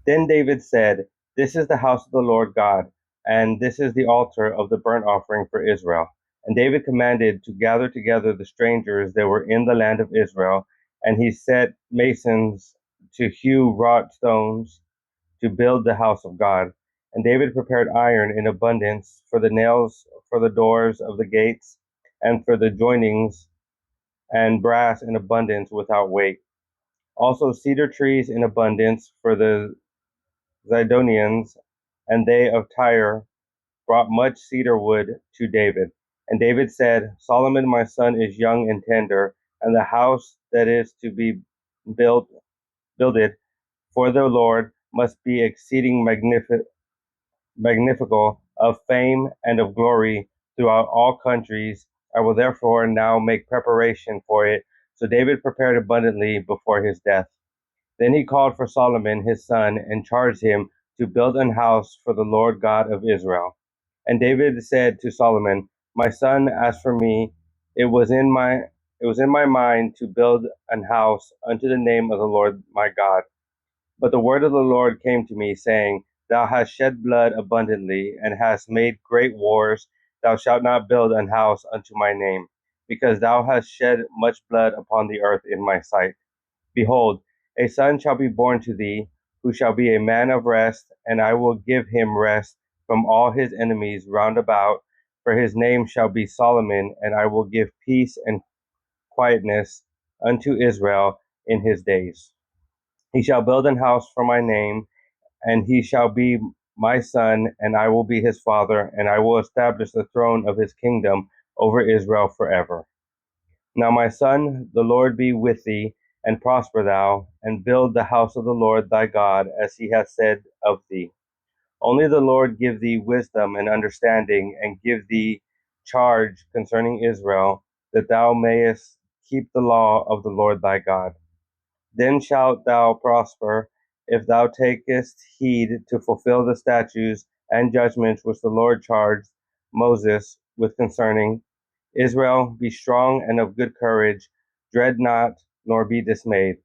Then David said, "This is the house of the Lord God, and this is the altar of the burnt offering for Israel." And David commanded to gather together the strangers that were in the land of Israel, and he set masons to hew wrought stones to build the house of God. And David prepared iron in abundance for the nails for the doors of the gates and for the joinings, and brass in abundance without weight. Also cedar trees in abundance for the Zidonians, and they of Tyre brought much cedar wood to David. And David said, "Solomon my son is young and tender, and the house that is to be built builded for the Lord must be exceeding magnifical, of fame and of glory throughout all countries. I will therefore now make preparation for it." So David prepared abundantly before his death. Then he called for Solomon his son and charged him to build an house for the Lord God of Israel. And David said to Solomon, "My son, as for me, it was in my it was in my mind to build an house unto the name of the Lord my God. But the word of the Lord came to me, saying, Thou hast shed blood abundantly, and hast made great wars. Thou shalt not build an house unto my name, because thou hast shed much blood upon the earth in my sight. Behold, a son shall be born to thee, who shall be a man of rest, and I will give him rest from all his enemies round about. For his name shall be Solomon, and I will give peace and quietness unto Israel in his days. He shall build an house for my name, and he shall be my son, and I will be his father, and I will establish the throne of his kingdom over Israel forever. Now, my son, the Lord be with thee, and prosper thou, and build the house of the Lord thy God, as he hath said of thee. Only the Lord give thee wisdom and understanding, and give thee charge concerning Israel, that thou mayest keep the law of the Lord thy God. Then shalt thou prosper, if thou takest heed to fulfill the statutes and judgments which the Lord charged Moses with concerning Israel. Be strong and of good courage, dread not, nor be dismayed.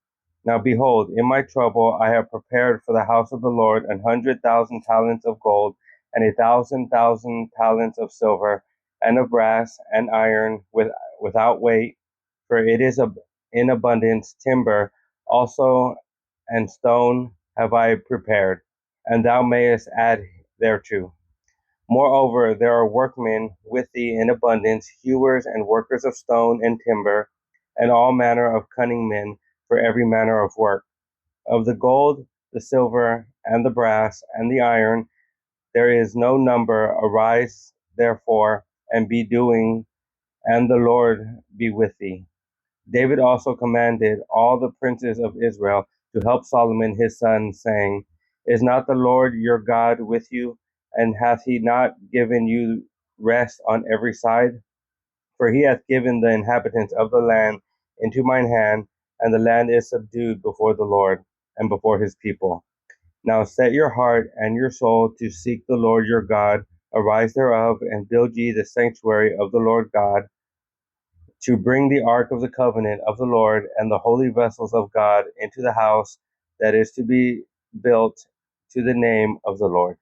Now behold, in my trouble I have prepared for the house of the Lord 100,000 talents of gold, and 1,000 talents of silver, and of brass and iron without weight, for it is in abundance. Timber also and stone have I prepared, and thou mayest add thereto. Moreover, there are workmen with thee in abundance, hewers and workers of stone and timber, and all manner of cunning men for every manner of work. Of the gold, the silver, and the brass, and the iron, there is no number. Arise, therefore, and be doing, and the Lord be with thee. David also commanded all the princes of Israel to help Solomon his son, saying, Is not the Lord your God with you? And hath he not given you rest on every side? For he hath given the inhabitants of the land into mine hand, and the land is subdued before the Lord and before his people. Now set your heart and your soul to seek the Lord your God. Arise thereof, and build ye the sanctuary of the Lord God, to bring the ark of the covenant of the Lord and the holy vessels of God into the house that is to be built to the name of the Lord.